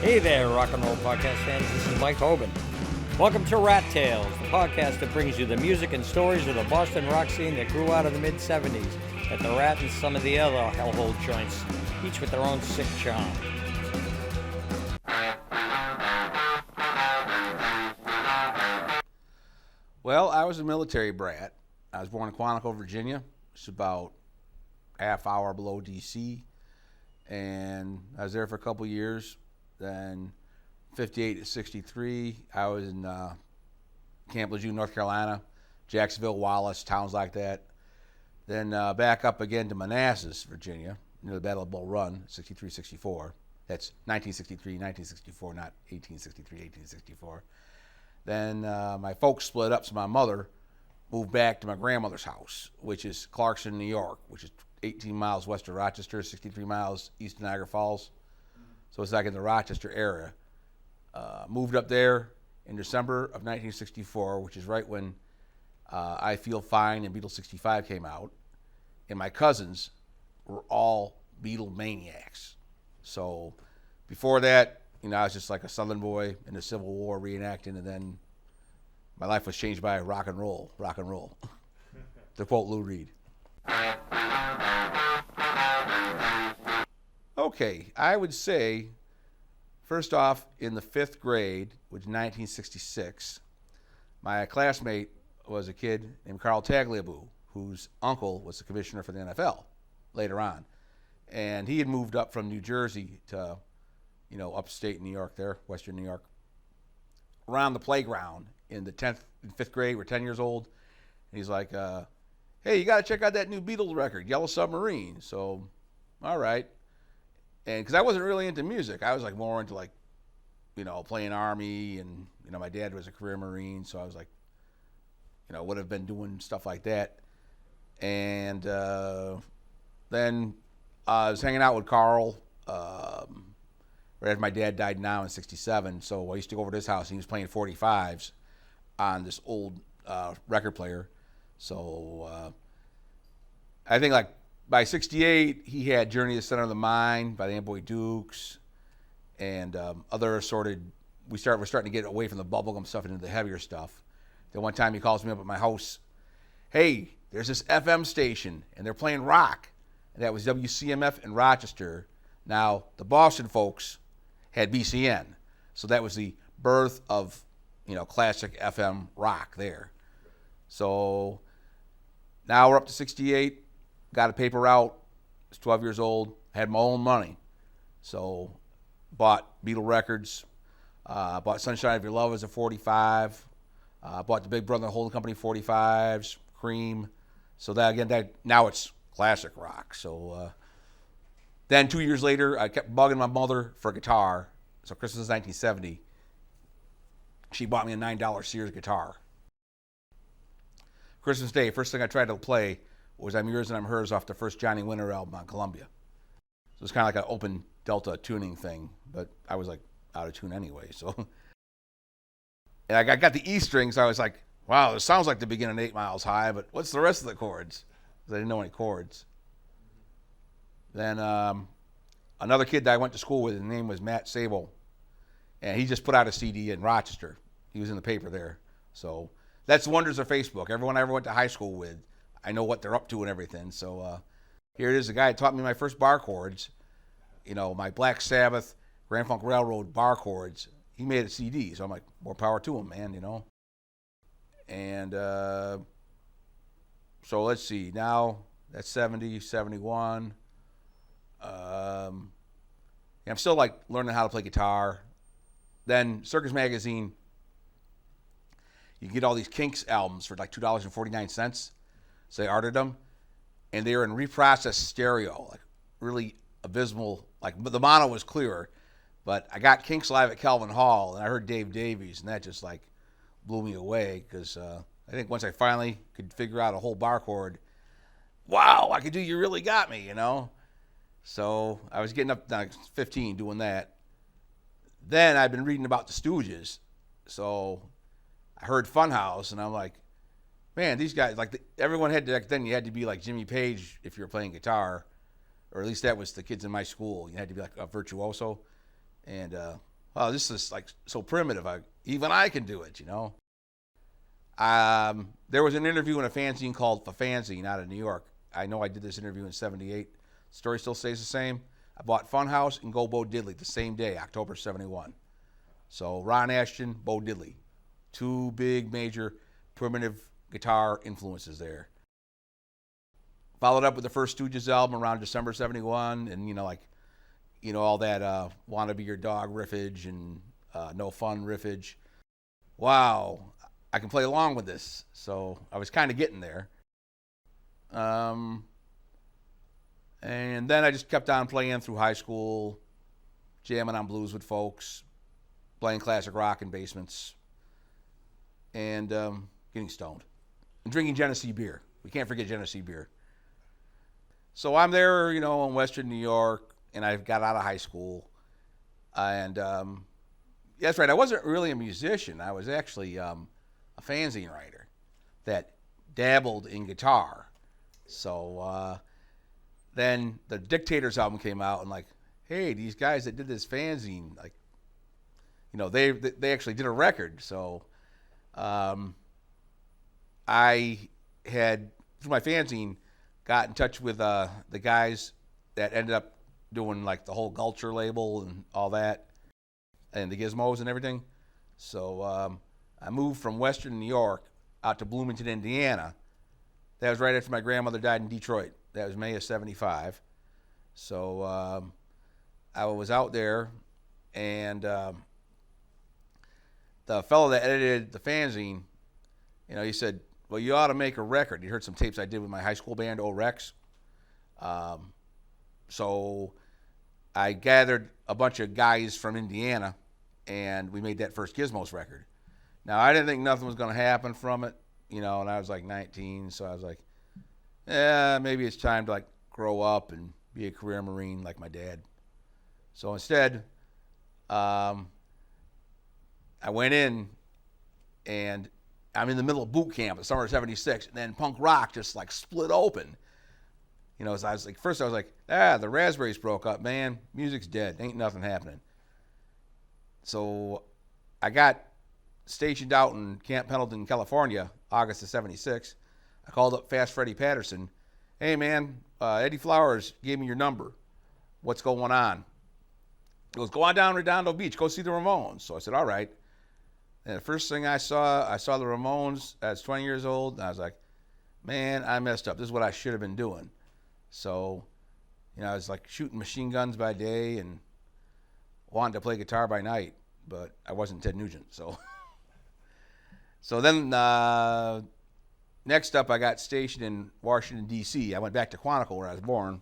Hey there, rock and roll podcast fans. This is Mike Hoban. Welcome to Rat Tales, the podcast that brings you the music and stories of the Boston rock scene that grew out of the mid-'70s at the Rat and some of the other hellhole joints, each with their own sick charm. Well, I was a military brat. I was born in Quantico, Virginia. It's about half hour below D.C. And I was there for a couple years. Then 58 to 63, I was in Camp Lejeune, North Carolina, Jacksonville, Wallace, towns like that. Then back up again to Manassas, Virginia, near the Battle of Bull Run, 63-64. That's 1963, 1964, not 1863, 1864. Then my folks split up, so my mother moved back to my grandmother's house, which is Clarkson, New York, which is 18 miles west of Rochester, 63 miles east of Niagara Falls. So it's like in the Rochester area. Moved up there in December of 1964, which is right when I Feel Fine and Beatles 65 came out. And my cousins were all Beatle maniacs. So before that, I was just like a Southern boy in the Civil War reenacting, and then my life was changed by rock and roll, to quote Lou Reed. Okay, I would say, first off, in the 5th grade, which is 1966, my classmate was a kid named Carl Tagliabue, whose uncle was the commissioner for the NFL later on. And he had moved up from New Jersey to, upstate New York there, western New York, around the playground in the 5th grade. We're 10 years old. And he's like, hey, you got to check out that new Beatles record, Yellow Submarine. So, all right. And because I wasn't really into music, I was like more into playing Army, and my dad was a career Marine, so I was like, would have been doing stuff like that. And then I was hanging out with Carl right after my dad died now in '67. So I used to go over to his house, and he was playing 45s on this old record player. So I think by '68, he had Journey to the Center of the Mind by the Amboy Dukes and other assorted. We're starting to get away from the bubblegum stuff and into the heavier stuff. Then one time he calls me up at my house. Hey, there's this FM station, and they're playing rock. And that was WCMF in Rochester. Now, the Boston folks had BCN. So that was the birth of, classic FM rock there. So now we're up to 68. Got a paper route. I was 12 years old. Had my own money. So bought Beatle records. Bought Sunshine of Your Love as a 45. Bought the Big Brother Holding Company 45s. Cream. So now it's classic rock. So then 2 years later, I kept bugging my mother for a guitar. So Christmas 1970. She bought me a $9 Sears guitar. Christmas Day, first thing I tried to play was I'm Yours and I'm Hers off the first Johnny Winter album on Columbia. So it's kind of like an open delta tuning thing, but I was like out of tune anyway. So, and I got the E string, so I was like, wow, this sounds like the beginning of 8 Miles High, but what's the rest of the chords? Because I didn't know any chords. Then another kid that I went to school with, his name was Matt Sable, and he just put out a CD in Rochester. He was in the paper there. So that's the wonders of Facebook. Everyone I ever went to high school with, I know what they're up to and everything. So here it is. The guy that taught me my first bar chords, my Black Sabbath, Grand Funk Railroad bar chords. He made a CD. So I'm like, more power to him, man, And so let's see. Now that's 70, 71. I'm still learning how to play guitar. Then Circus Magazine, you get all these Kinks albums for $2.49. So I ordered them, and they were in reprocessed stereo, really abysmal. The mono was clearer, but I got Kinks live at Calvin Hall, and I heard Dave Davies, and that just blew me away because I think once I finally could figure out a whole bar chord, wow, I could do You Really Got Me, So I was getting up to 15 doing that. Then I've been reading about the Stooges, so I heard Funhouse, and I'm like, man, these guys, everyone had to, back then you had to be like Jimmy Page if you were playing guitar, or at least that was the kids in my school. You had to be like a virtuoso. And well, this is like so primitive. Even I can do it, you know. There was an interview in a fanzine called The Fanzine out of New York. I know I did this interview in '78. Story still stays the same. I bought Funhouse and Go Bo Diddley the same day, October '71. So Ron Ashton, Bo Diddley, two big major primitive guitar influences there. Followed up with the first Stooges album around December '71, and all that "Wanna Be Your Dog" riffage and "No Fun" riffage. Wow, I can play along with this. So I was kind of getting there. And then I just kept on playing through high school, jamming on blues with folks, playing classic rock in basements, and getting stoned. And drinking Genesee beer. We can't forget Genesee beer. So I'm there, in Western New York, and I got out of high school. And that's right, I wasn't really a musician. I was actually a fanzine writer that dabbled in guitar. So then the Dictators album came out, and hey, these guys that did this fanzine, they actually did a record. So I had, through my fanzine, got in touch with the guys that ended up doing the whole Gulcher label and all that, and the Gizmos and everything. So I moved from Western New York out to Bloomington, Indiana. That was right after my grandmother died in Detroit. That was May of '75. So I was out there, and the fellow that edited the fanzine, he said, well, you ought to make a record. He heard some tapes I did with my high school band, O-Rex. So I gathered a bunch of guys from Indiana, and we made that first Gizmos record. Now, I didn't think nothing was going to happen from it, and I was 19, so I was like, maybe it's time to grow up and be a career Marine like my dad. So instead, I went in, and I'm in the middle of boot camp, the summer of '76, and then punk rock just split open. So I was first I was the Raspberries broke up, man. Music's dead. Ain't nothing happening. So I got stationed out in Camp Pendleton, California, August of '76. I called up Fast Freddie Patterson. Hey, man, Eddie Flowers gave me your number. What's going on? He goes, go on down to Redondo Beach. Go see the Ramones. So I said, all right. And the first thing I saw the Ramones. I was 20 years old, and I was like, man, I messed up. This is what I should have been doing. So, I was shooting machine guns by day and wanting to play guitar by night, but I wasn't Ted Nugent. So then next up, I got stationed in Washington, D.C. I went back to Quantico, where I was born,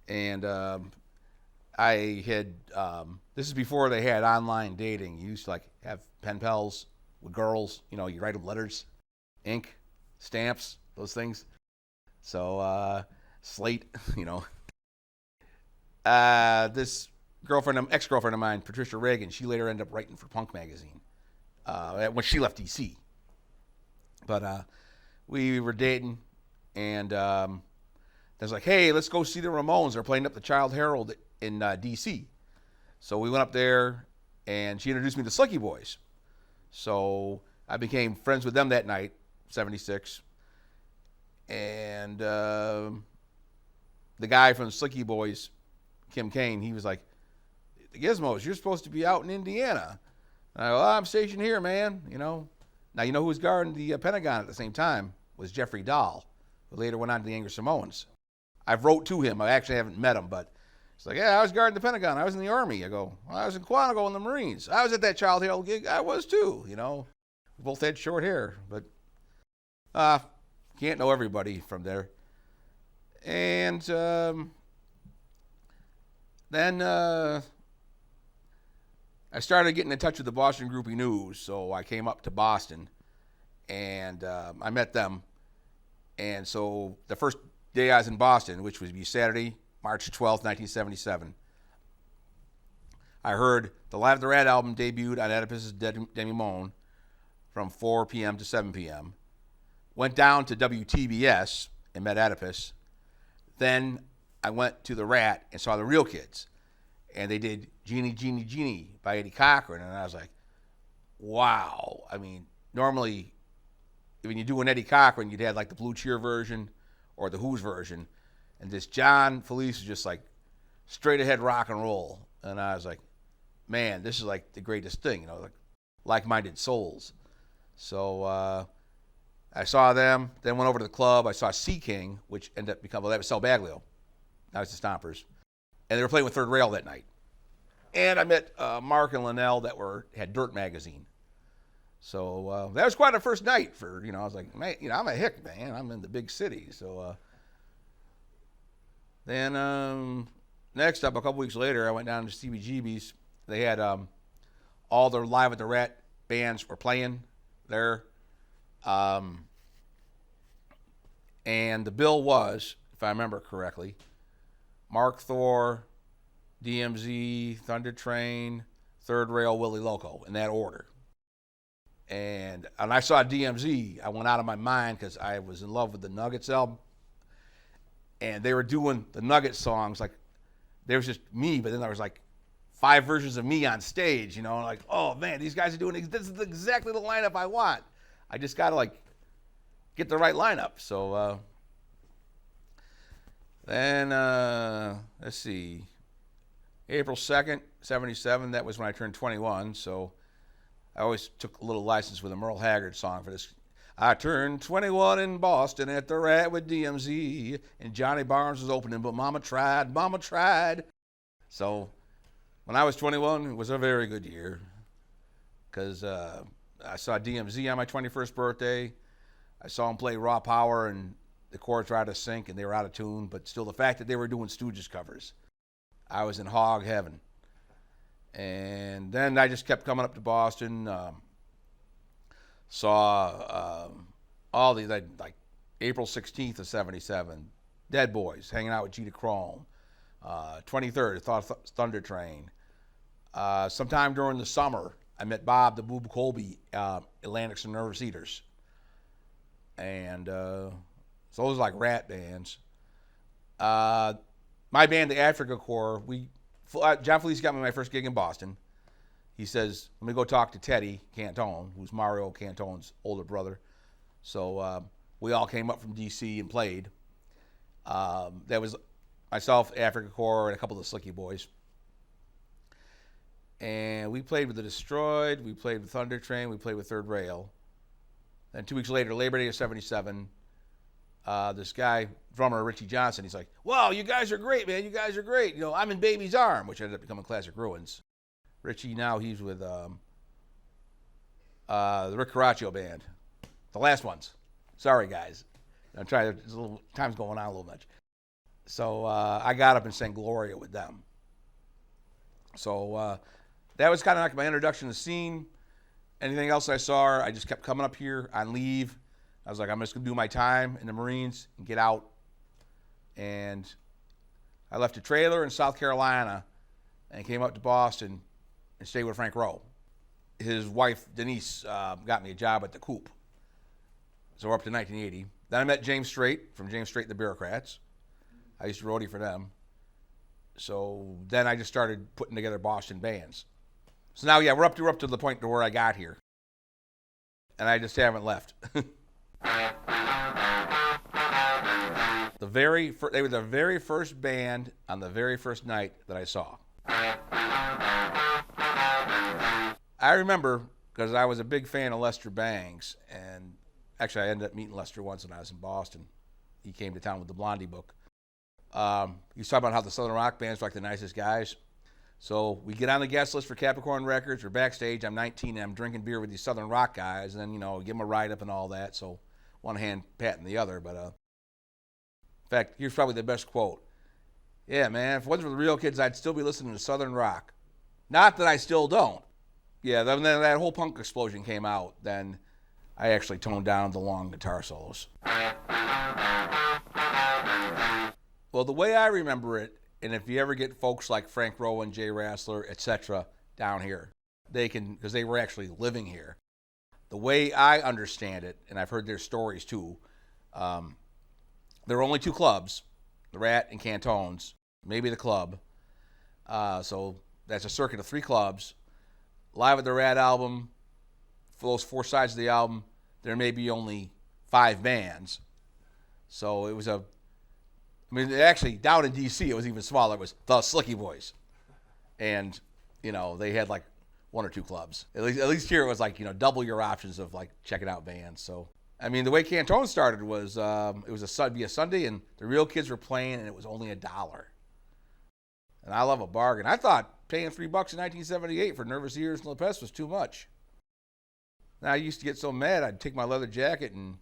and I had, this is before they had online dating. You used to have pen pals with girls, you write them letters, ink, stamps, those things. So, slate, this ex-girlfriend of mine, Patricia Reagan, she later ended up writing for Punk magazine, when she left DC. But, we were dating, and, I was like, hey, let's go see the Ramones. They're playing up the Child Herald in DC. So we went up there, and she introduced me to Slicky Boys. So I became friends with them that night, '76. And the guy from Slicky Boys, Kim Kane, he was like, the Gizmos, you're supposed to be out in Indiana. And I go, I'm stationed here, man. Now, who was guarding the Pentagon at the same time was Jeffrey Dahl, who later went on to the Angry Samoans. I've wrote to him. I actually haven't met him, but it's yeah, I was guarding the Pentagon. I was in the Army. I go, well, I was in Quantico in the Marines. I was at that Child Herald gig. I was too, We both had short hair, but can't know everybody from there. And then I started getting in touch with the Boston Groupie News, so I came up to Boston, and I met them. And so the first day I was in Boston, which would be Saturday, March 12th, 1977, I heard the Live at the Rat album debuted on Oedipus's Demi-Monde from 4 p.m. to 7 p.m. Went down to WTBS and met Oedipus. Then I went to the Rat and saw the Real Kids. and they did Genie, Genie, Genie by Eddie Cochran, and I was like, wow. I mean, normally, when you do an Eddie Cochran, you'd have like the Blue Cheer version or the Who's version, and this John Felice is just like straight ahead rock and roll, and I was like, man, this is like the greatest thing, like-minded souls. So I saw them, then went over to the club. I saw Sea King, which ended up becoming, well, that was Sal Baglio. That was the Stompers. And they were playing with Third Rail that night. And I met Mark and Linnell that had Dirt Magazine. So that was quite a first night for, I was like, man, I'm a hick, man. I'm in the big city. So then next up, a couple weeks later, I went down to CBGB's. They had all their Live at the Rat bands were playing there. And the bill was, if I remember correctly, Mark Thor, DMZ, Thunder Train, Third Rail, Willie Loco, in that order. And I saw DMZ, I went out of my mind because I was in love with the Nuggets album. And they were doing the Nuggets songs, like, there was just me, but then there was like 5 versions of me on stage, like, oh man, these guys are doing, this is exactly the lineup I want. I just got to like get the right lineup. So then, let's see, April 2nd, 77, that was when I turned 21. So I always took a little license with a Merle Haggard song for this. I turned 21 in Boston at the Rat with DMZ, and Johnny Barnes was opening, but Mama tried, Mama tried. So when I was 21, it was a very good year because I saw DMZ on my 21st birthday. I saw them play Raw Power, and the chords were out of sync, and they were out of tune, but still the fact that they were doing Stooges covers, I was in hog heaven. And then I just kept coming up to Boston, saw all these, like April 16th of 77, Dead Boys, hanging out with Gita Chrome, 23rd, Thunder Train. Sometime during the summer, I met Bob the Boob Colby, Atlantics and Nervous Eaters. And so those are like Rat bands. My band, the Africa Corps, John Felice got me my first gig in Boston. He says, let me go talk to Teddy Cantone, who's Mario Cantone's older brother. So we all came up from D.C. and played. That was myself, Africa Corps, and a couple of the Slicky Boys. And we played with the Destroyed, we played with Thunder Train, we played with Third Rail. Then 2 weeks later, Labor Day of 77, this guy, drummer Richie Johnson, he's like, wow, you guys are great, man, you guys are great. I'm in Baby's Arm, which ended up becoming Classic Ruins. Richie, now he's with the Rick Caraccio band. The last ones. Sorry, guys. I'm trying to, time's going on a little much. So I got up and sang Gloria with them. So that was kind of like my introduction to the scene. Anything else I saw, I just kept coming up here on leave. I was like, I'm just going to do my time in the Marines and get out. And I left a trailer in South Carolina and came up to Boston and stayed with Frank Rowe. His wife, Denise, got me a job at the Coop. So we're up to 1980. Then I met James Strait from James Strait and the Bureaucrats. I used to roadie for them. So then I just started putting together Boston bands. So now, yeah, we're up to the point to where I got here. And I just haven't left. They were the very first band on the very first night that I saw. I remember, because I was a big fan of Lester Bangs, and actually I ended up meeting Lester once when I was in Boston. He came to town with the Blondie book. He was talking about how the Southern rock bands were like the nicest guys. So we get on the guest list for Capricorn Records. We're backstage. I'm 19 and I'm drinking beer with these Southern rock guys. And then, give them a ride up and all that. So one hand patting the other. But in fact, here's probably the best quote. Yeah, man, if it wasn't for the real kids, I'd still be listening to Southern rock. Not that I still don't. Yeah, then that whole punk explosion came out. Then I actually toned down the long guitar solos. Well, the way I remember it, and if you ever get folks like Frank Rowe and Jay Rassler, etc., down here, they can, because they were actually living here. The way I understand it, and I've heard their stories too, there were only 2 clubs, the Rat and Cantones, maybe the Club. So that's a circuit of 3 clubs. Live at the Rat album, for those 4 sides of the album, there may be only 5 bands. So it was actually down in D.C. it was even smaller. It was the Slicky Boys. And, they had like 1 or 2 clubs. At least here it was like, double your options of like checking out bands. So, the way Cantone started was, it was a Sunday and the real kids were playing and it was only $1. And I love a bargain. I thought paying $3 in 1978 for Nervous Ears and La Peste was too much. And I used to get so mad, I'd take my leather jacket and,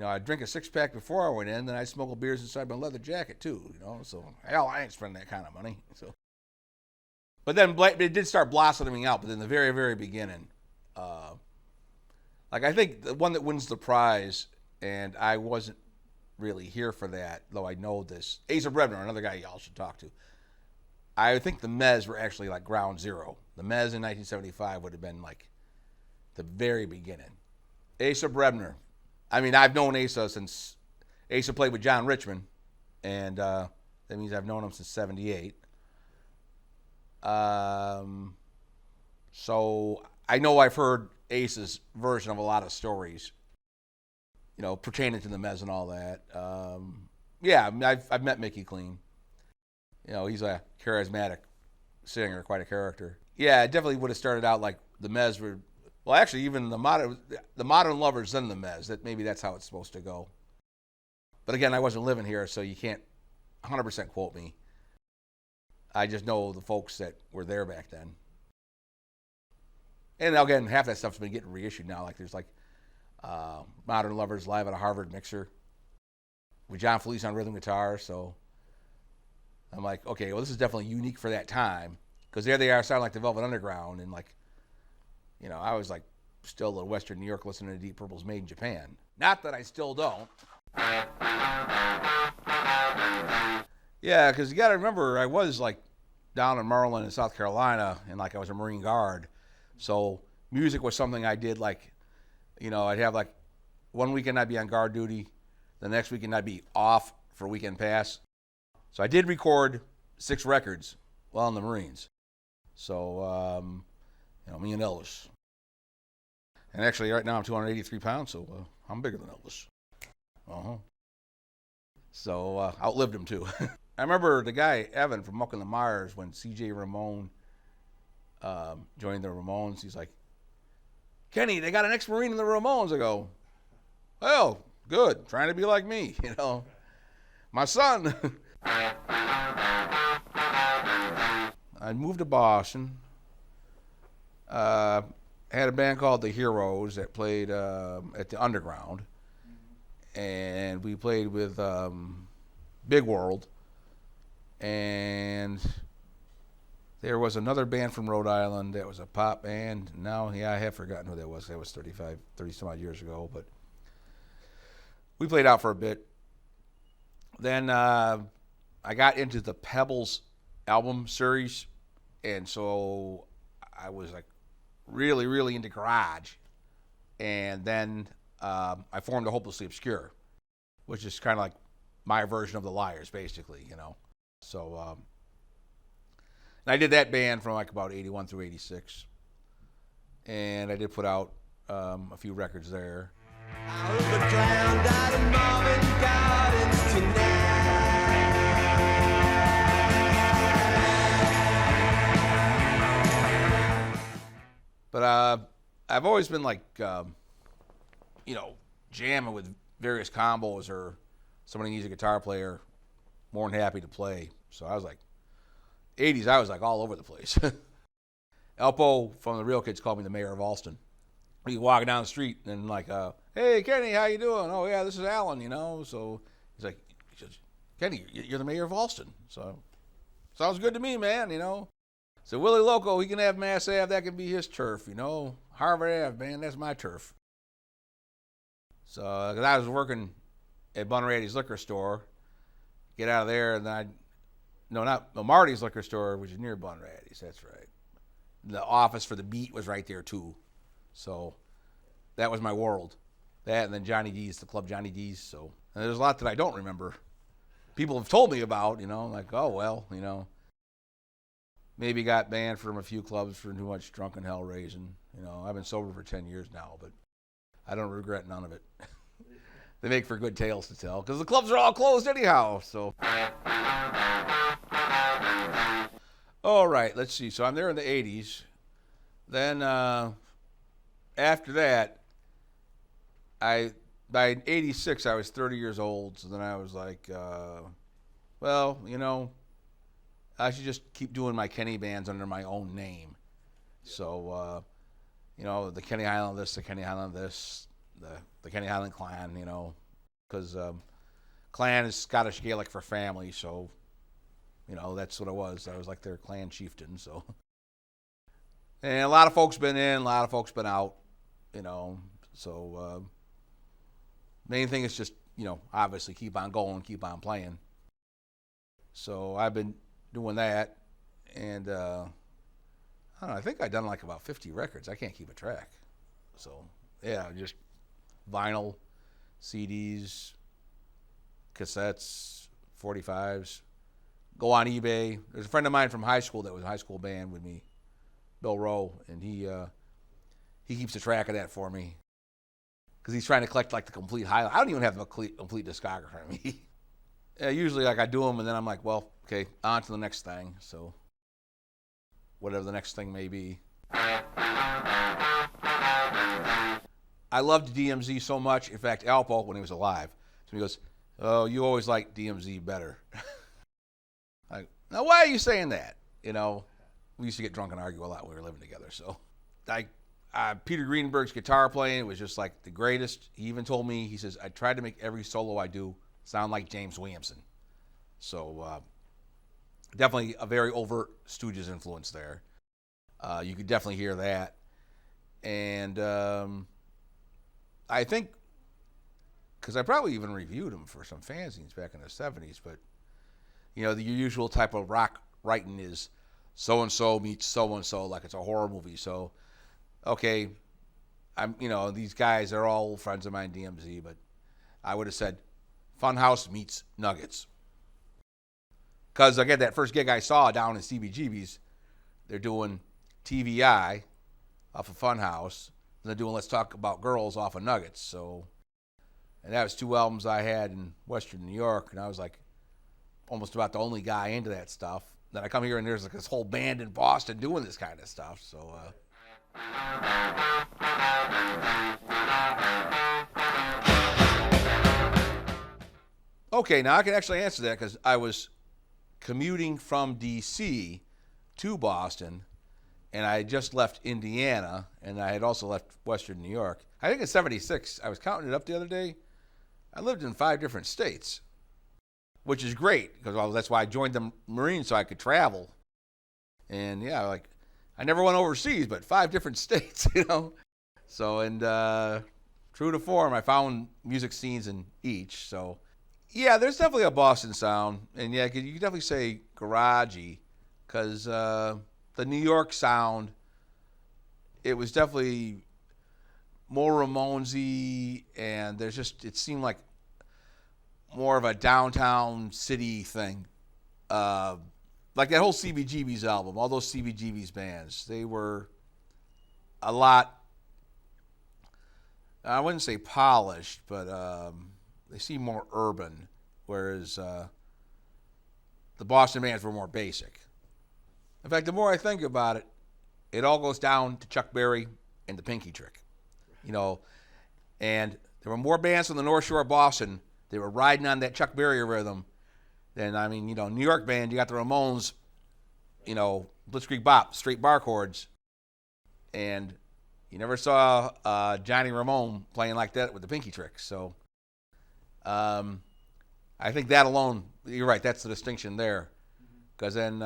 I'd drink a 6-pack before I went in, then I'd smoke beers inside my leather jacket too, So, hell, I ain't spending that kind of money. So, but then it did start blossoming out, but in the very, very beginning, I think the one that wins the prize, and I wasn't really here for that, though I know this, Asa Brebner, another guy y'all should talk to. I think the Mez were actually like ground zero. The Mez in 1975 would have been like the very beginning. Asa Brebner. I've known Asa since Asa played with John Richmond, and that means I've known him since '78. So I know I've heard Asa's version of a lot of stories, pertaining to the Mez and all that. I've met Mickey Clean. He's a charismatic singer, quite a character. Yeah, it definitely would have started out like the Mez were. Well, actually, even the Modern Lovers, then the Mez. Maybe that's how it's supposed to go. But again, I wasn't living here, so you can't 100% quote me. I just know the folks that were there back then. And again, half that stuff's been getting reissued now. Like there's Modern Lovers live at a Harvard mixer with John Felice on rhythm guitar. So I'm like, okay, well, this is definitely unique for that time, because there they are sounding like the Velvet Underground, and I was like still in Western New York listening to Deep Purple's Made in Japan. Not that I still don't. Yeah, because you got to remember, I was like down in Maryland and South Carolina, and I was a Marine Guard. So music was something I did I'd have one weekend I'd be on guard duty, the next weekend I'd be off for weekend pass. So I did record 6 records while in the Marines. So, me and Elvis. And actually right now I'm 283 pounds, so I'm bigger than Elvis. So outlived him too. I remember the guy, Evan from Muck and the Myers, when C.J. Ramone joined the Ramones, he's like, Kenny, they got an ex-Marine in the Ramones. I go, well, good, trying to be like me, My son. I moved to Boston. Had a band called The Heroes that played at the Underground. And we played with Big World. And there was another band from Rhode Island that was a pop band. Now, I have forgotten who that was. That was 30 some odd years ago. But we played out for a bit. Then I got into the Pebbles album series. And so I was really, really into garage. And then I formed a Hopelessly Obscure, which is kind of like my version of the Liars, basically, So, and I did that band from about 81 through 86. And I did put out a few records there. I hope a clown died in Marvin Gardens tonight. But I've always been jamming with various combos, or somebody needs a guitar player, more than happy to play. So I was 80s, I was all over the place. Elpo from the Real Kids called me the mayor of Alston. We walking down the street and hey, Kenny, how you doing? Oh, yeah, this is Alan, So he's like, Kenny, you're the mayor of Alston. So sounds good to me, man, So Willie Loco, he can have Mass Ave, that can be his turf, Harvard Ave, man, that's my turf. So, because I was working at Bunratty's liquor store, get out of there, and Marty's liquor store, which is near Bunratty's, that's right. The office for the Beat was right there too. So that was my world. That, and then Johnny D's, the club Johnny D's. So, and there's a lot that I don't remember. People have told me about, oh, well, maybe got banned from a few clubs for too much drunken hell raising. I've been sober for 10 years now, but I don't regret none of it. They make for good tales to tell because the clubs are all closed anyhow. So, all right, let's see. So I'm there in the 80s. Then after that, by 86, I was 30 years old. So then I was like, well, I should just keep doing my Kenne bands under my own name. So, the Kenne Highland this, the Kenne Highland this, the Kenne Highland clan, because clan is Scottish Gaelic for family, so, that's what it was. I was like their clan chieftain, so. And a lot of folks been in, a lot of folks been out, so main thing is just, obviously keep on going, keep on playing. So I've been doing that, and I don't know, I think I've done like about 50 records. I can't keep a track. So, yeah, just vinyl, CDs, cassettes, 45s. Go on eBay. There's a friend of mine from high school that was a high school band with me, Bill Rowe, and he keeps a track of that for me because he's trying to collect like the complete highlight. I don't even have a complete discography on me. Yeah, usually like I do them and then I'm like, well, okay, on to the next thing. So whatever the next thing may be. I loved DMZ so much. In fact, Alpo, when he was alive, so he goes, oh, you always liked DMZ better. Like, now why are you saying that? We used to get drunk and argue a lot when we were living together. So, Peter Greenberg's guitar playing was just like the greatest. He even told me, he says, I tried to make every solo I do sound like James Williamson. So, definitely a very overt Stooges influence there. You could definitely hear that. And I think, because I probably even reviewed him for some fanzines back in the 70s, but, the usual type of rock writing is so-and-so meets so-and-so, like it's a horror movie. So, okay, these guys are all friends of mine, DMZ, but I would have said Funhouse meets Nuggets. Because, again, that first gig I saw down in CBGB's, they're doing TVI off of Funhouse, and they're doing Let's Talk About Girls off of Nuggets. So, and that was 2 albums I had in Western New York, and I was like almost about the only guy into that stuff. Then I come here and there's like this whole band in Boston doing this kind of stuff. So, okay, now I can actually answer that because I was commuting from D.C. to Boston, and I had just left Indiana, and I had also left Western New York. I think in 76, I was counting it up the other day, I lived in 5 different states, which is great because that's why I joined the Marines so I could travel. And yeah, like I never went overseas, but 5 different states, So, and true to form, I found music scenes in each. So, yeah, there's definitely a Boston sound, and yeah, you can definitely say garagey because the New York sound, it was definitely more Ramonesy, and it seemed like more of a downtown city thing. Like that whole CBGB's album, all those CBGB's bands, they were a lot, I wouldn't say polished, but they seem more urban, whereas the Boston bands were more basic. In fact, the more I think about it, it all goes down to Chuck Berry and the Pinky Trick. And there were more bands from the North Shore of Boston. They were riding on that Chuck Berry rhythm. Then, New York band, you got the Ramones, Blitzkrieg Bop, straight bar chords. And you never saw Johnny Ramone playing like that with the Pinky Trick. So I think that alone, you're right, that's the distinction there. Because then,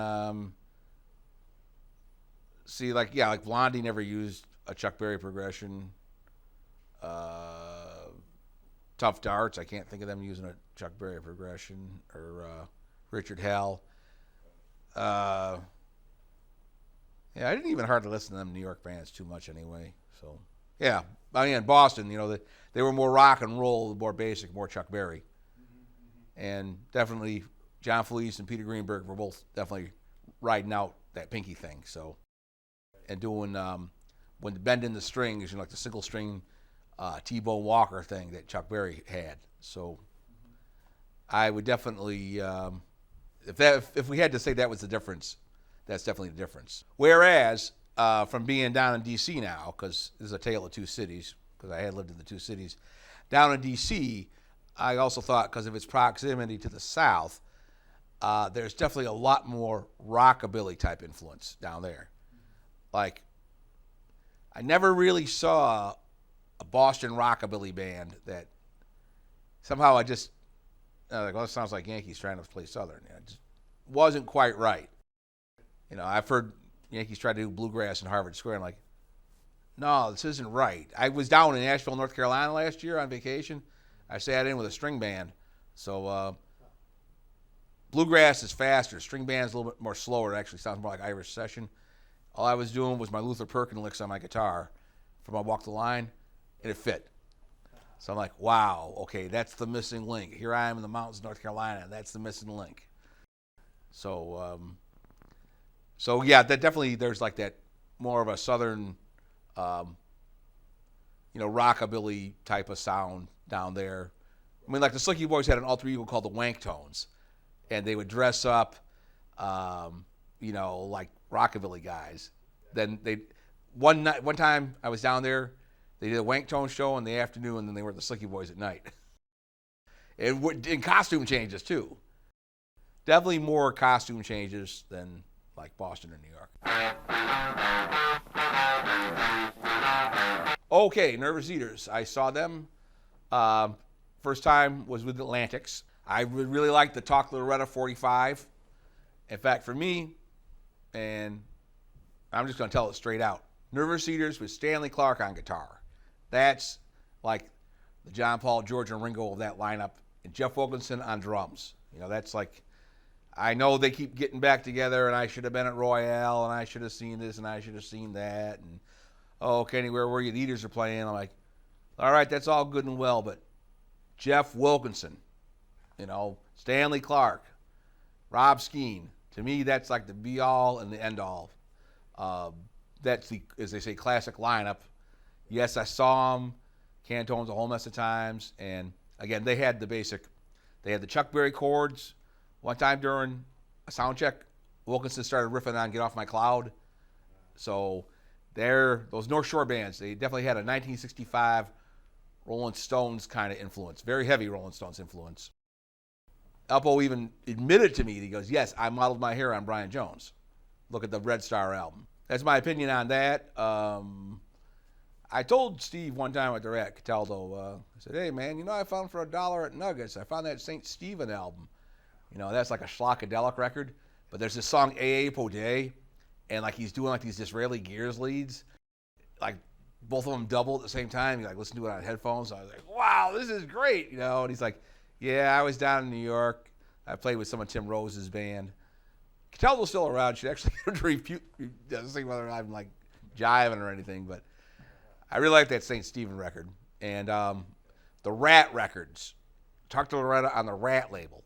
like Blondie never used a Chuck Berry progression. Tough Darts, I can't think of them using a Chuck Berry progression, or Richard Hell. Yeah, I didn't even hardly listen to them New York bands too much anyway. So, yeah, in Boston, they were more rock and roll, more basic, more Chuck Berry. And definitely John Fleece and Peter Greenberg were both definitely riding out that pinky thing. So, and doing when bending the strings, like the single string T-Bone Walker thing that Chuck Berry had. So, I would definitely, if we had to say that was the difference, that's definitely the difference. Whereas from being down in D.C. now, because this is a tale of two cities, because I had lived in the two cities, down in D.C., I also thought because of its proximity to the South, there's definitely a lot more rockabilly type influence down there. Like, I never really saw a Boston rockabilly band that somehow I just, like, well, it sounds like Yankees trying to play Southern. It just wasn't quite right. I've heard Yankees try to do bluegrass in Harvard Square. I'm like, no, this isn't right. I was down in Asheville, North Carolina last year on vacation. I sat in with a string band. So bluegrass is faster. String band's a little bit more slower. It actually sounds more like Irish session. All I was doing was my Luther Perkin licks on my guitar for my Walk the Line, and it fit. So I'm like, wow, okay, that's the missing link. Here I am in the mountains of North Carolina, and that's the missing link. So, yeah, that definitely, there's like that more of a Southern, rockabilly type of sound down there. I mean, like the Slicky Boys had an alter ego called the Wank Tones, and they would dress up, like rockabilly guys. Then one time I was down there, they did a Wank Tone show in the afternoon, and then they were the Slicky Boys at night. And costume changes too. Definitely more costume changes than like Boston or New York. Okay, Nervous Eaters. I saw them. First time was with Atlantics. I really liked the Talk Loretta 45. In fact, for me, and I'm just going to tell it straight out, Nervous Eaters with Stanley Clarke on guitar. That's like the John Paul, George, and Ringo of that lineup, and Jeff Wilkinson on drums. That's like, I know they keep getting back together, and I should have been at Royale, and I should have seen this, and I should have seen that, and oh, Kenny, where were you? The Eaters are playing. I'm like, all right, that's all good and well, but Jeff Wilkinson, Stanley Clarke, Rob Skeen, to me, that's like the be-all and the end-all. That's the, as they say, classic lineup. Yes, I saw them, Cantones a whole mess of times, and again, they had the Chuck Berry chords. One time during a sound check, Wilkinson started riffing on Get Off My Cloud. So those North Shore bands, they definitely had a 1965 Rolling Stones kind of influence, very heavy Rolling Stones influence. Elpo even admitted to me, he goes, yes, I modeled my hair on Brian Jones. Look at the Red Star album. That's my opinion on that. I told Steve one time at the Rat Cataldo, I said, hey, man, I found for $1 at Nuggets, I found that St. Stephen album. That's like a schlockadelic record, but there's this song, A.A. Podé, and like he's doing like these Disraeli Gears leads, like both of them double at the same time. You like listen to it on headphones. So I was like, wow, this is great, And he's like, yeah, I was down in New York. I played with some of Tim Rose's band. Cataldo's still around. She'd actually refute, doesn't think whether I'm like jiving or anything, but I really like that St. Stephen record. And the Rat records, Talk to Loretta on the Rat label.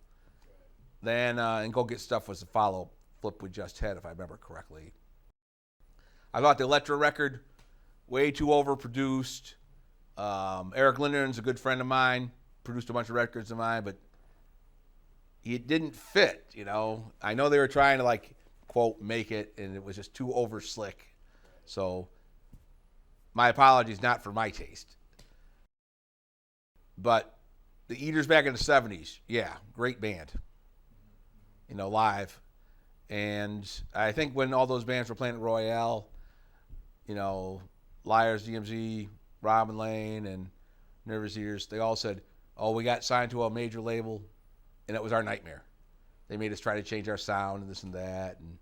Then, and Go Get Stuff was the follow flip we just had, if I remember correctly. I thought the Elektra record, way too overproduced. Eric Lindern's a good friend of mine, produced a bunch of records of mine, but it didn't fit, I know they were trying to, like, quote, make it, and it was just too over slick. So, my apologies, not for my taste. But the Eaters back in the 70s, yeah, great band. Live. And I think when all those bands were playing at Royale, Liars, DMZ, Robin Lane, and Nervous Eaters, they all said, oh, we got signed to a major label, and it was our nightmare. They made us try to change our sound and this and that, and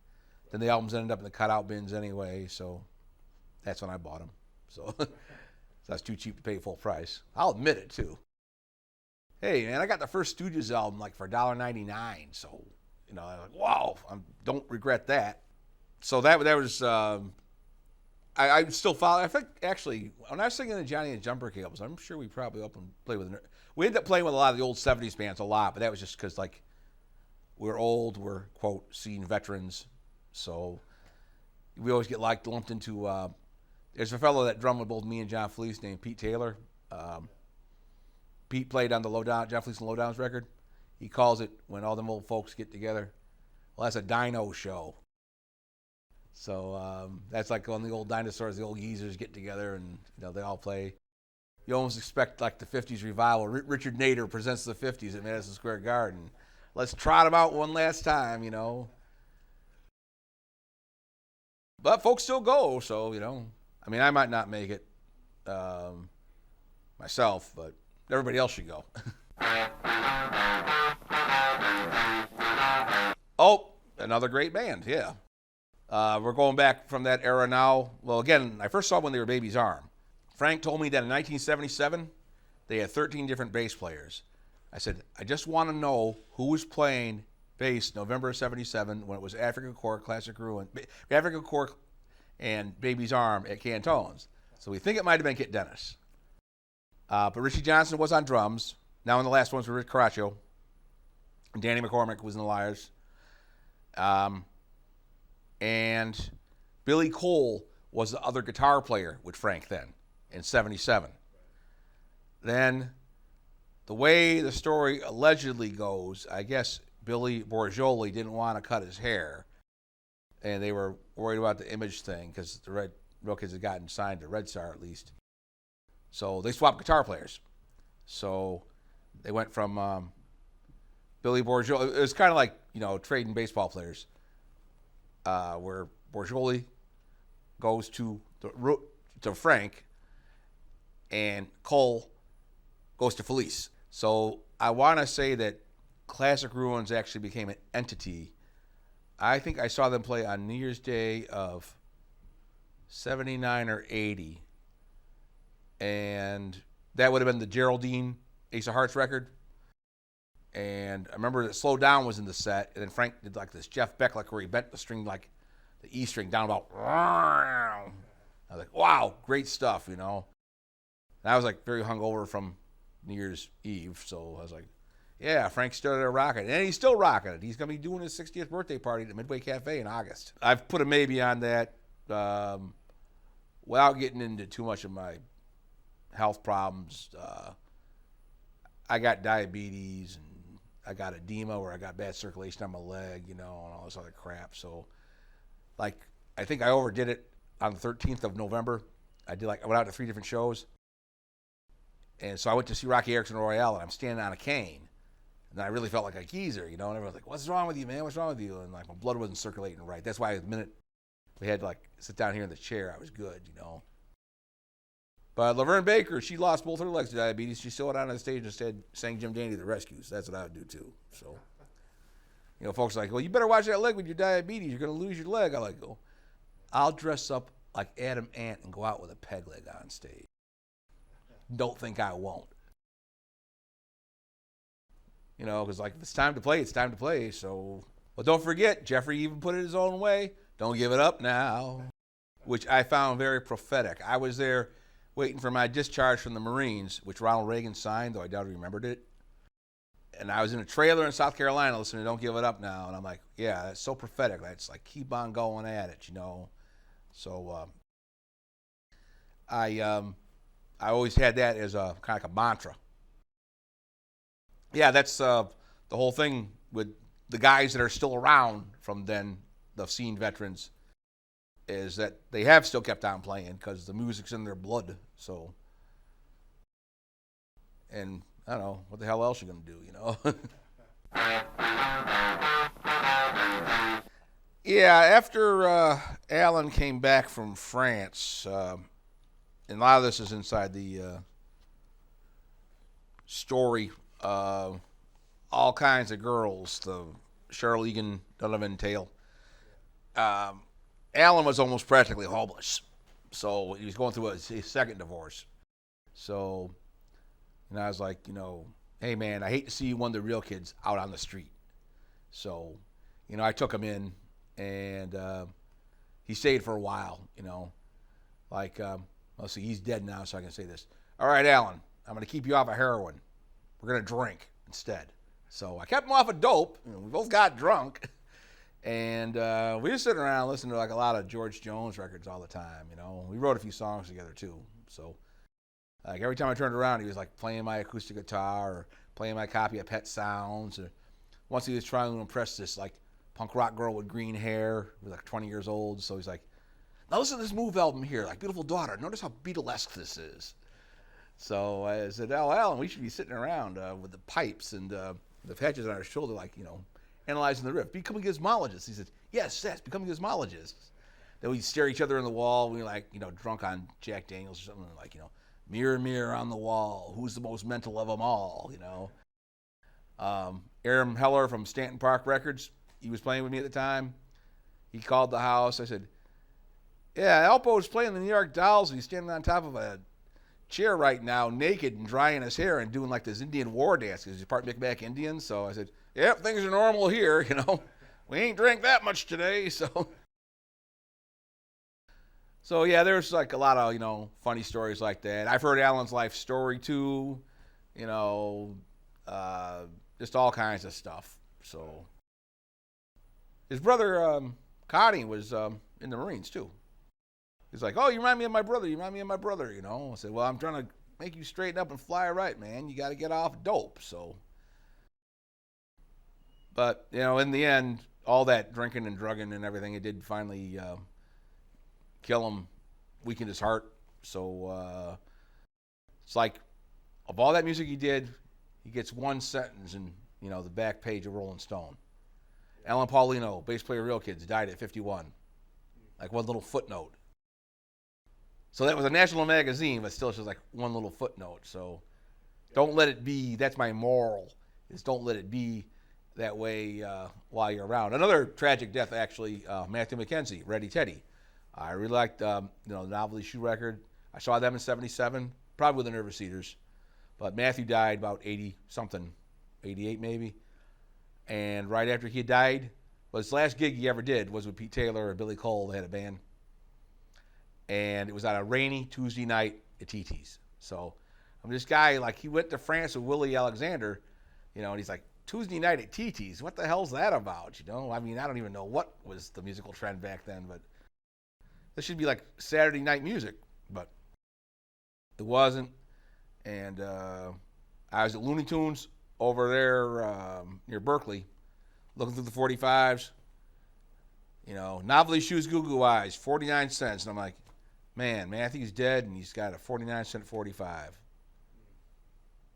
then the albums ended up in the cutout bins anyway, so that's when I bought them. So that's too cheap to pay full price. I'll admit it, too. Hey, man, I got the first Stooges album, like, for $1.99, so... I'm like, wow, I don't regret that. So that was, I still follow. I think, actually, when I was singing the Johnny and Jumper Cables, I'm sure we probably played with, we ended up playing with a lot of the old 70s bands a lot, but that was just because, like, we're old, we're, quote, scene veterans, So we always get lumped into. There's a fellow that drummed with both me and John Fleece named Pete Taylor. Pete played on the John Fleece and Lowdowns record. He calls it when all them old folks get together. Well, that's a dino show. So that's like when the old dinosaurs, the old geezers get together and they all play. You almost expect like the 50s revival. Richard Nader presents the 50s at Madison Square Garden. Let's trot them out one last time, But folks still go, so, I mean, I might not make it myself, but everybody else should go. Oh, another great band, yeah. We're going back from that era now. Well, again, I first saw them when they were Baby's Arm. Frank told me that in 1977, they had 13 different bass players. I said, I just want to know who was playing bass November of 77 when it was African Cork, Classic Ruin, African Cork, and Baby's Arm at Cantones. So we think it might have been Kit Dennis. But Richie Johnson was on drums. Now in the last ones were Rick Caraccio. And Danny McCormick was in the Liars. And Billy Cole was the other guitar player with Frank then in 77. Then the way the story allegedly goes, I guess Billy Borgioli didn't want to cut his hair. And they were worried about the image thing because the Red Kids had gotten signed to Red Star at least. So they swapped guitar players. So they went from Billy Borgioli. It was kind of like, trading baseball players. Where Borgioli goes to Frank and Cole goes to Felice. So I want to say that Classic Ruins actually became an entity. I think I saw them play on New Year's Day of 79 or 80. And that would have been the Geraldine Ace of Hearts record. And I remember that Slow Down was in the set, and then Frank did like this Jeff Beck, like where he bent the string, like the E string down about. I was like, wow, great stuff, And I was like very hungover from New Year's Eve, so I was like, yeah, Frank started rocking it, and he's still rocking it. He's going to be doing his 60th birthday party at the Midway Cafe in August. I've put a maybe on that without getting into too much of my health problems. I got diabetes, and I got edema where I got bad circulation on my leg, and all this other crap. So, I think I overdid it on the 13th of November. I went out to 3 different shows. And so I went to see Rocky Erickson Royale, and I'm standing on a cane. And I really felt like a geezer, and everyone's like, what's wrong with you, man? What's wrong with you? And my blood wasn't circulating right. That's why the minute we had to sit down here in the chair, I was good, But Laverne Baker, she lost both her legs to diabetes. She still went out on the stage and sang Jim Dandy the Rescues. That's what I would do too. So, folks are like, well, you better watch that leg with your diabetes. You're going to lose your leg. I go, I'll dress up like Adam Ant and go out with a peg leg on stage. Don't think I won't. Because if it's time to play, it's time to play. So, well, don't forget, Jeffrey even put it his own way. Don't give it up now, which I found very prophetic. I was there waiting for my discharge from the Marines, which Ronald Reagan signed, though I doubt he remembered it. And I was in a trailer in South Carolina listening to Don't Give It Up Now. And I'm like, yeah, that's so prophetic. That's like, keep on going at it, So I always had that as a kind of like a mantra. Yeah, that's the whole thing with the guys that are still around from then, the scene veterans, is that they have still kept on playing because the music's in their blood. So, and I don't know, what the hell else you going to do, Yeah, after Alan came back from France, and a lot of this is inside the story, all kinds of girls, the Cheryl Egan Donovan tale. Alan was almost practically homeless. So he was going through his second divorce. So, and I was like, hey man, I hate to see one of the real kids out on the street. So, I took him in, and he stayed for a while, let's see, he's dead now, so I can say this. All right, Alan, I'm going to keep you off of heroin. We're going to drink instead. So I kept him off of dope. We both got drunk. And we just sitting around listening to like a lot of George Jones records all the time. We wrote a few songs together too. So like every time I turned around, he was like playing my acoustic guitar or playing my copy of Pet Sounds. Or once he was trying to impress this like punk rock girl with green hair, who was like 20 years old. So he's like, now listen to this Move album here, like Beautiful Daughter. Notice how Beatlesque this is. So I said, Alan, we should be sitting around with the pipes and the patches on our shoulder, like, analyzing the riff. Become a gizmologist. He said, yes, become a gizmologist. Then we stare each other in the wall. We like, drunk on Jack Daniels or something, like, mirror, mirror on the wall, who's the most mental of them all, Aaron Heller from Stanton Park Records, he was playing with me at the time. He called the house. I said, yeah, Alpo's playing the New York Dolls, and he's standing on top of a chair right now, naked and drying his hair and doing like this Indian war dance because he's part Micmac Indian. So I said, yep, things are normal here, We ain't drank that much today, so. So yeah, there's like a lot of, funny stories like that. I've heard Alan's life story too, just all kinds of stuff. So his brother, Connie, was in the Marines too. He's like, oh, you remind me of my brother. I said, well, I'm trying to make you straighten up and fly right, man. You got to get off dope. So, but, in the end, all that drinking and drugging and everything, it did finally kill him, weakened his heart. So it's like, of all that music he did, he gets one sentence in, the back page of Rolling Stone. Alan Paulino, bass player of Real Kids, died at 51. Like one little footnote. So that was a national magazine, but still it's just like one little footnote. So don't let it be, that's my moral, is don't let it be that way while you're around. Another tragic death, actually, Matthew McKenzie, Ready Teddy. I really liked, the Novelty Shoe record. I saw them in 77, probably with the Nervous Eaters. But Matthew died about 80-something, 88 maybe. And right after he died, well, his last gig he ever did was with Pete Taylor and Billy Cole. They had a band. And it was on a rainy Tuesday night at TT's. So this guy, like, he went to France with Willie Alexander, and he's like, Tuesday night at TT's, what the hell's that about, I mean, I don't even know what was the musical trend back then, but this should be like Saturday night music, but it wasn't. And I was at Looney Tunes over there near Berkeley, looking through the 45s, Novelty Shoes Goo Goo Eyes, 49 cents, and I'm like, man, Matthew's dead, and he's got a 49-cent 45.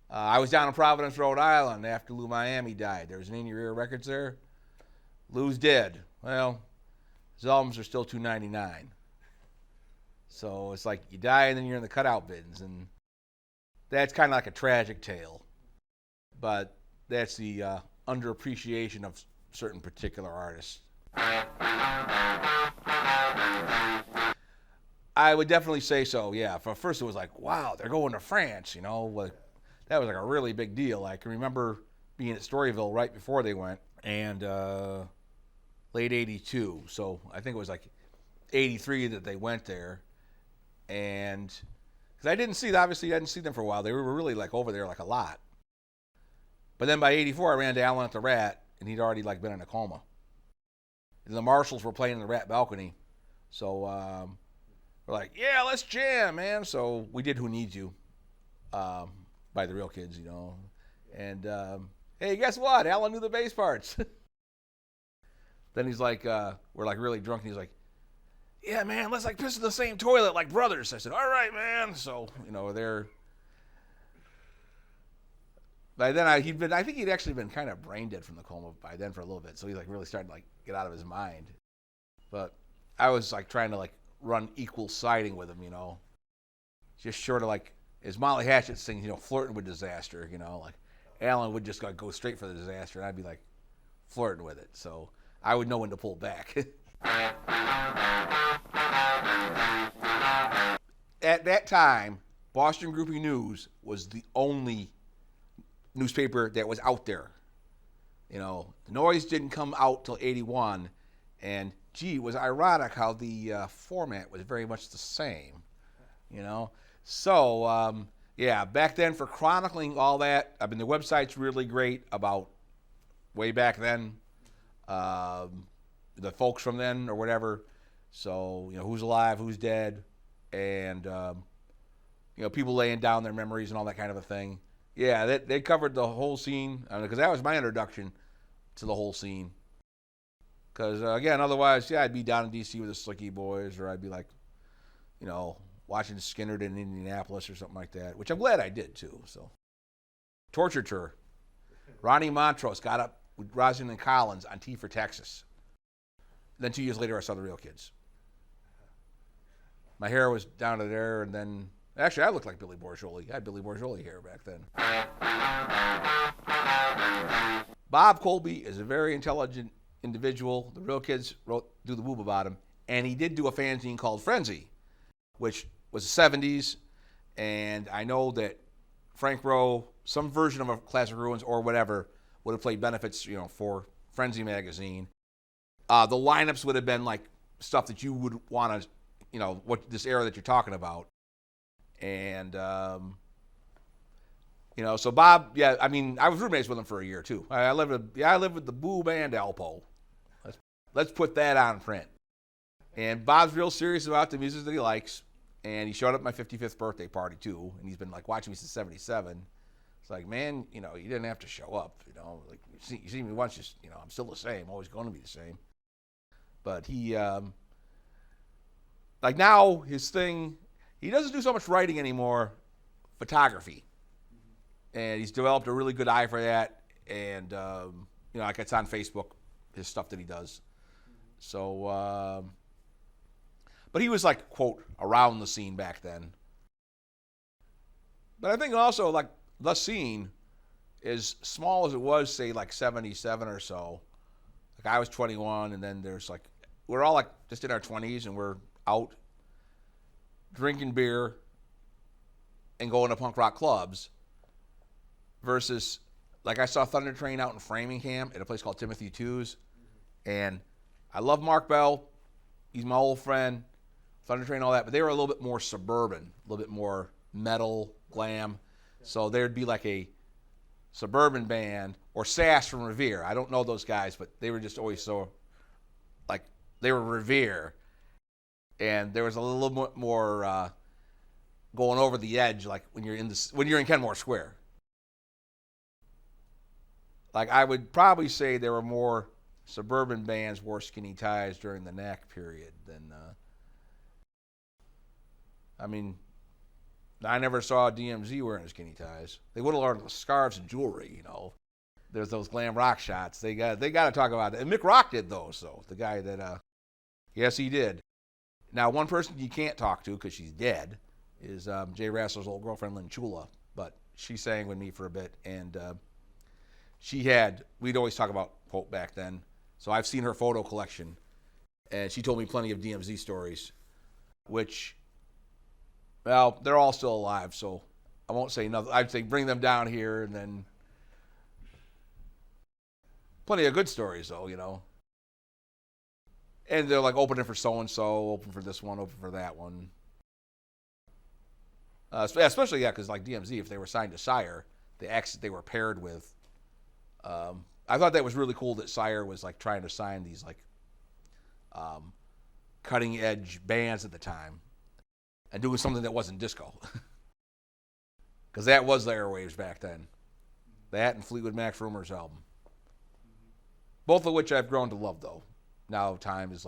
I was down in Providence, Rhode Island after Lou Miami died. There was an In Your Ear Records there. Lou's dead. Well, his albums are still $2.99. So it's like you die and then you're in the cutout bins, and that's kind of like a tragic tale. But that's the underappreciation of certain particular artists. I would definitely say so, yeah. First it was like, wow, they're going to France, that was like a really big deal. I can remember being at Storyville right before they went, and late 82. So I think it was like 83 that they went there. And because I didn't see them for a while. They were really like over there like a lot. But then by 84, I ran to Alan at the Rat, and he'd already like been in a coma. And the Marshalls were playing in the Rat balcony. So we're like, yeah, let's jam, man. So we did Who Needs You by the Real Kids, And hey, guess what? Alan knew the bass parts. Then he's like, we're like really drunk, and he's like, yeah, man, let's like piss in the same toilet like brothers. I said, all right, man. So, they're. By then, I think he'd actually been kind of brain dead from the coma by then for a little bit. So he like really started to like get out of his mind. But I was like trying to like run equal siding with him, just short of like, as Molly Hatchet sings, flirting with disaster, like Alan would just go straight for the disaster, and I'd be like flirting with it. So I would know when to pull back. At that time, Boston Groupie News was the only newspaper that was out there. The Noise didn't come out till 81, and gee, it was ironic how the format was very much the same, So, yeah, back then for chronicling all that, I mean, the website's really great about way back then. the folks from then or whatever. So, who's alive, who's dead, and, people laying down their memories and all that kind of a thing. Yeah, they covered the whole scene, because that was my introduction to the whole scene. Because, again, otherwise, I'd be down in D.C. with the Slicky Boys, or I'd be like, watching Skinner in Indianapolis or something like that, which I'm glad I did, too. So, Torture Tour. Ronnie Montrose got up with Rosalind Collins on Tea for Texas. Then 2 years later, I saw The Real Kids. My hair was down to there, and then... Actually, I looked like Billy Borjoli. I had Billy Borjoli hair back then. Bob Colby is a very intelligent individual. The Real Kids do the boob about him. And he did do a fanzine called Frenzy, which was the 70s. And I know that Frank Rowe, some version of a Classic Ruins or whatever, would have played benefits, for Frenzy magazine. The lineups would have been like stuff that you would want to, what this era that you're talking about. And, so Bob, I was roommates with him for a year, too. I lived with the Boob and Alpo. Let's put that on print. And Bob's real serious about the music that he likes. And he showed up at my 55th birthday party, too. And he's been, watching me since 77. It's like, man, you didn't have to show up. You see me once, I'm still the same, always going to be the same. But he, now, his thing... He doesn't do so much writing anymore, photography. And he's developed a really good eye for that. And, it's on Facebook, his stuff that he does. So, but he was quote, around the scene back then. But I think also, the scene, as small as it was, say, 77 or so. I was 21, and then there's, we're all, just in our 20s, and we're out drinking beer and going to punk rock clubs versus, I saw Thunder Train out in Framingham at a place called Timothy Two's, and I love Mark Bell. He's my old friend. Thunder Train, all that, but they were a little bit more suburban, a little bit more metal, glam. So there'd be a suburban band, or Sass from Revere. I don't know those guys, but they were just always so, they were Revere. And there was a little bit more going over the edge, when you're in Kenmore Square. I would probably say there were more suburban bands wore skinny ties during the Knack period than. I never saw DMZ wearing skinny ties. They would have worn scarves and jewelry, There's those glam rock shots. They got to talk about it. And Mick Rock did those, though. The guy that, yes, he did. Now, one person you can't talk to because she's dead is Jay Rassler's old girlfriend, Lynn Chula. But she sang with me for a bit, and we'd always talk about Pope back then. So I've seen her photo collection, and she told me plenty of DMZ stories, which, well, they're all still alive, so I won't say nothing. I'd say bring them down here, and then plenty of good stories, though, And they're opening for so-and-so, open for this one, open for that one. Especially, because DMZ, if they were signed to Sire, the acts that they were paired with, I thought that was really cool that Sire was trying to sign these cutting-edge bands at the time and doing something that wasn't disco. Because that was the airwaves back then. That and Fleetwood Mac's Rumors album. Both of which I've grown to love, though. Now time has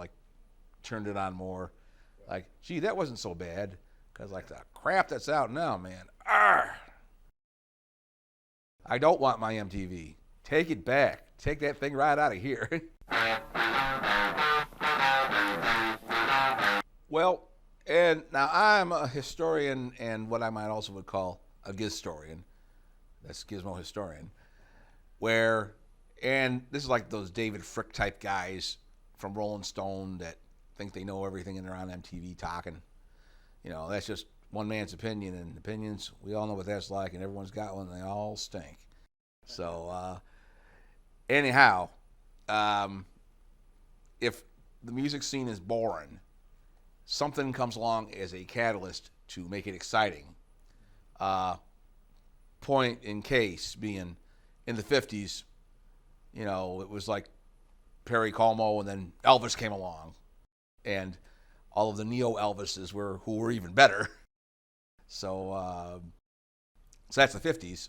turned it on more. Gee, that wasn't so bad. Because the crap that's out now, man. Arr! I don't want my MTV. Take it back. Take that thing right out of here. Well, and now I'm a historian and what I might also would call a Gizstorian. That's Gizmo historian. And this is those David Frick type guys from Rolling Stone that think they know everything and they're on MTV talking. That's just one man's opinion, and opinions, we all know what that's like, and everyone's got one, and they all stink. So, anyhow, if the music scene is boring, something comes along as a catalyst to make it exciting. Point in case being in the 50s, it was Perry Como, and then Elvis came along, and all of the neo Elvises who were even better. So that's the 50s.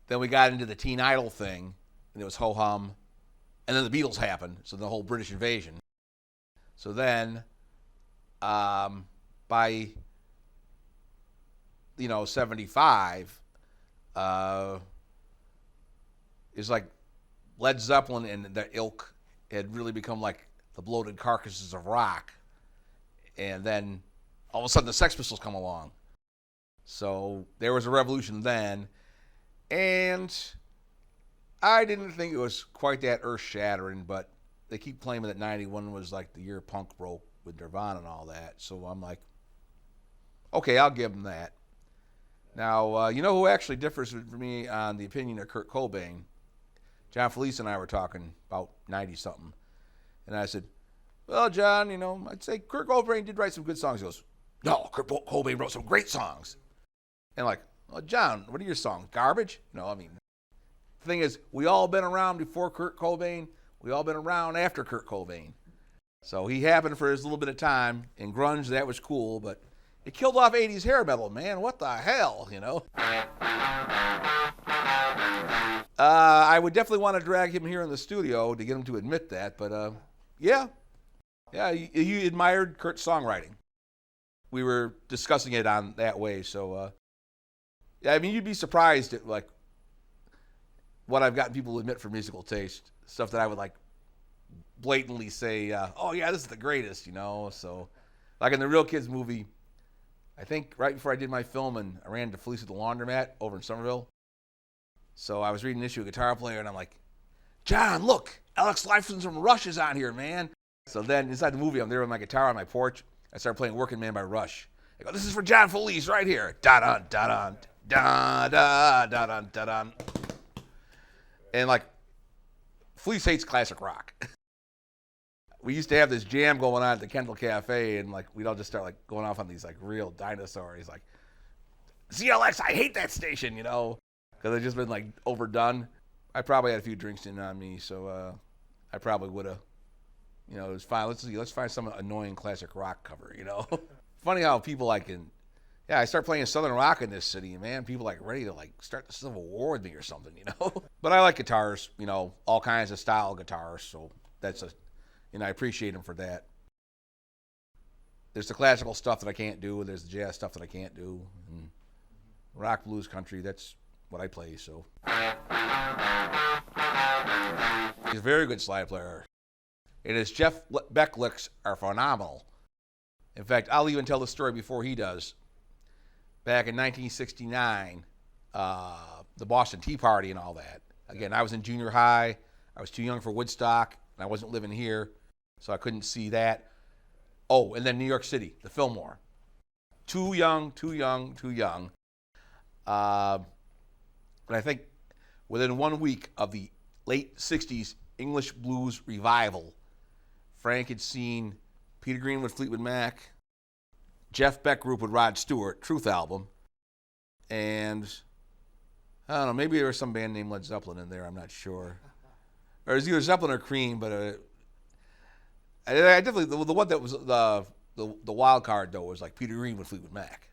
Then we got into the Teen Idol thing, and it was ho hum, and then the Beatles happened, so the whole British invasion. So then, by 75, is like Led Zeppelin and the ilk had really become like the bloated carcasses of rock, and then all of a sudden the Sex Pistols come along. So there was a revolution then, and I didn't think it was quite that earth-shattering, but they keep claiming that 91 was like the year punk broke with Nirvana and all that, so I'm like, okay, I'll give them that. Now, you know who actually differs from me on the opinion of Kurt Cobain? John Felice and I were talking about 90-something, and I said, well, John, I'd say Kurt Cobain did write some good songs. He goes, no, Kurt Cobain wrote some great songs. And like, well, John, what are your songs? Garbage? The thing is, we all been around before Kurt Cobain. We all been around after Kurt Cobain. So he happened for his little bit of time. In grunge, that was cool, but it killed off 80s hair metal, man. What the hell, I would definitely want to drag him here in the studio to get him to admit that, but yeah, he admired Kurt's songwriting. We were discussing it on that way, so you'd be surprised at like what I've gotten people to admit for musical taste, stuff that I would like blatantly say, oh yeah, this is the greatest, So, like in the Real Kids movie, I think right before I did my film, and I ran to Felice at the laundromat over in Somerville. So I was reading an issue of Guitar Player, and I'm like, John, look, Alex Lifeson from Rush is on here, man. So then inside the movie, I'm there with my guitar on my porch. I started playing Working Man by Rush. I go, this is for John Felice right here. Da-dun, da-dun, da-da, da-dun, da-dun. And like, Felice hates classic rock. We used to have this jam going on at the Kendall Cafe, and like we'd all just start like going off on these like real dinosaurs. Like, ZLX, I hate that station, because it's just been like overdone. I probably had a few drinks in on me, so I probably would have, it was fine. Let's find some annoying classic rock cover, Funny how people I start playing Southern rock in this city, and man, people like ready to like start the Civil War with me or something, But I like guitars, all kinds of style guitars, so that's I appreciate them for that. There's the classical stuff that I can't do, and there's the jazz stuff that I can't do, and rock, blues, country, that's what I play, so. He's a very good slide player. And his Jeff Beck licks are phenomenal. In fact, I'll even tell the story before he does. Back in 1969, the Boston Tea Party and all that. Again, I was in junior high. I was too young for Woodstock, and I wasn't living here, so I couldn't see that. Oh, and then New York City, the Fillmore. Too young. And I think within 1 week of the late 60s English blues revival, Frank had seen Peter Green with Fleetwood Mac, Jeff Beck group with Rod Stewart, Truth album, and I don't know, maybe there was some band named Led Zeppelin in there, I'm not sure. Or it was either Zeppelin or Cream, but I definitely, the one that was the wild card, though, was like Peter Green with Fleetwood Mac.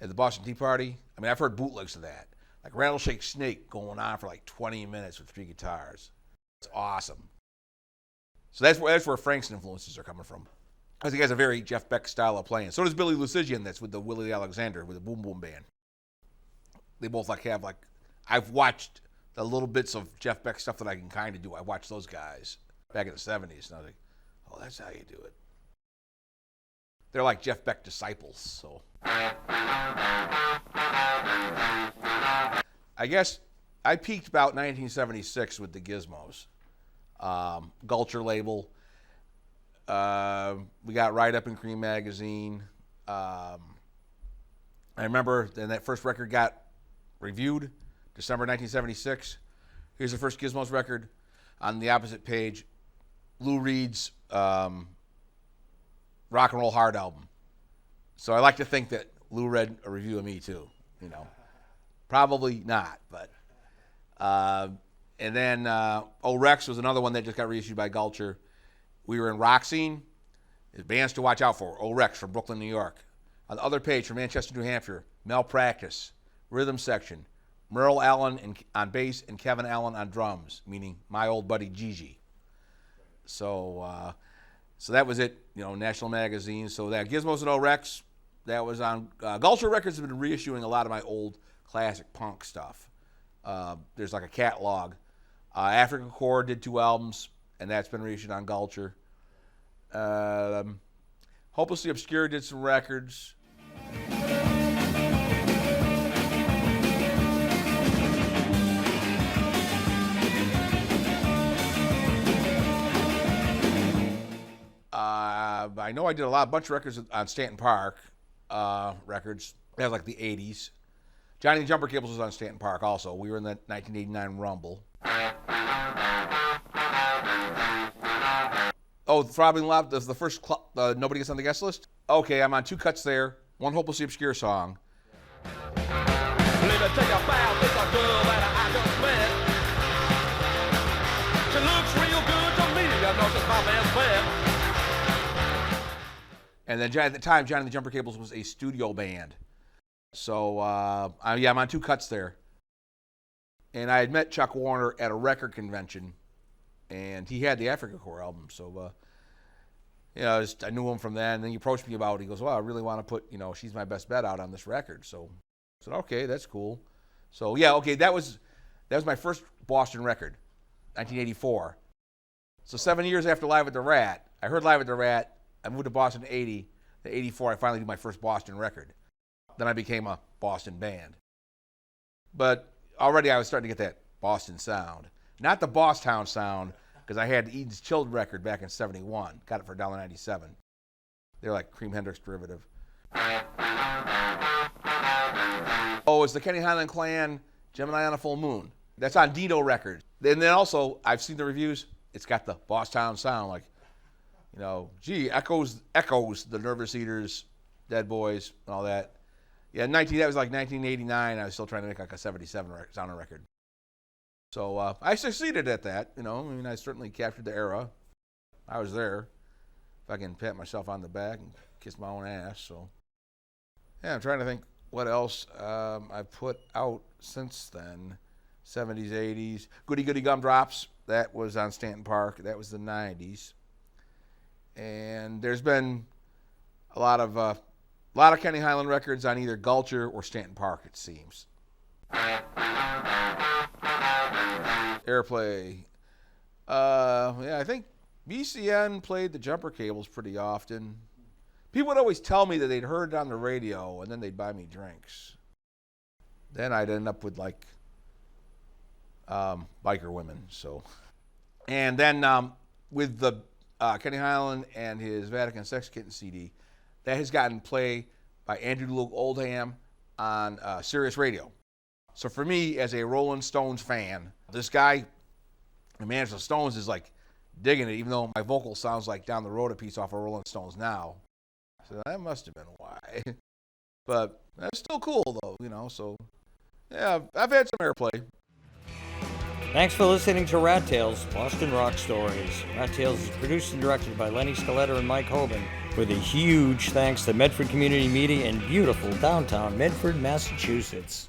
At the Boston Tea Party, I've heard bootlegs of that. Like Rattleshake Snake going on for like 20 minutes with 3 guitars. It's awesome. So that's where Frank's influences are coming from. I think he has a very Jeff Beck style of playing. So does Billy Lucidian, that's with the Willie Alexander, with the Boom Boom Band. They both I've watched the little bits of Jeff Beck stuff that I can kind of do. I watched those guys back in the 70s, and I was like, oh, that's how you do it. They're like Jeff Beck disciples, so. I guess I peaked about 1976 with the Gizmos. Gulcher label. We got Right Up in Cream magazine. I remember then that first record got reviewed, December 1976. Here's the first Gizmos record. On the opposite page, Lou Reed's Rock and Roll Hard album. So I like to think that Lou read a review of me too, Probably not, but and And then Rex was another one that just got reissued by Gulcher. We were in Rock Scene. There's bands to watch out for. Rex from Brooklyn, New York. On the other page from Manchester, New Hampshire, Malpractice, Rhythm Section, Merle Allen on bass and Kevin Allen on drums, meaning my old buddy Gigi. So that was it, National Magazine. So that Gizmos and Rex, that was on. Gulcher Records has been reissuing a lot of my old classic punk stuff. There's like a catalog. African Core did 2 albums, and that's been reissued on Gulcher. Hopelessly Obscure did some records. I know I did a bunch of records on Stanton Park records. That was like the 80s. Johnny and the Jumper Cables was on Stanton Park also. We were in the 1989 Rumble. Throbbing Love, the first Nobody Gets on the Guest List? Okay, I'm on 2 cuts there. 1 Hopelessly Obscure song. Let me take a bow with a girl that I just met. She looks real good to me. I know she's my best bet. And then at the time, Johnny and the Jumper Cables was a studio band. So, I'm on 2 cuts there. And I had met Chuck Warner at a record convention, and he had the Africa Core album. So, I knew him from then. And then he approached me about it. He goes, well, I really want to put, She's My Best Bet out on this record. So I said, okay, that's cool. So, that was my first Boston record, 1984. So 7 years after Live at the Rat, I heard Live at the Rat. I moved to Boston in 80. In 84, I finally did my first Boston record. Then I became a Boston band. But already I was starting to get that Boston sound. Not the Bosstown sound, because I had Eden's Chilled record back in 71. Got it for $1.97. They're like Cream Hendrix derivative. It's the Kenne Highland Clan, Gemini on a Full Moon. That's on Dino Records. And then also, I've seen the reviews, it's got the Bosstown sound, like, echoes the Nervous Eaters, Dead Boys, and all that. Yeah, that was like 1989. I was still trying to make like a 77 sounding record. So I succeeded at that. I certainly captured the era. I was there. If I can pat myself on the back and kiss my own ass. So yeah, I'm trying to think what else I've put out since then. 70s, 80s. Goody Goody Gumdrops. That was on Stanton Park. That was the 90s. And there's been a lot of Kenne Highland records on either Gulcher or Stanton Park, it seems. Airplay. I think BCN played the Jumper Cables pretty often. People would always tell me that they'd heard it on the radio, and then they'd buy me drinks. Then I'd end up with like biker women. So, and then with the Kenne Highland and his Vatican Sex Kitten CD, that has gotten play by Andrew Luke Oldham on Sirius Radio. So for me, as a Rolling Stones fan, this guy who managed the Stones is like digging it, even though my vocal sounds like Down the Road a piece off of Rolling Stones now. So that must have been why. But that's still cool though, so yeah, I've had some airplay. Thanks for listening to Rat Tales, Boston Rock Stories. Rat Tales is produced and directed by Lenny, Scolletta, and Mike Hoban, with a huge thanks to Medford Community Media in beautiful downtown Medford, Massachusetts.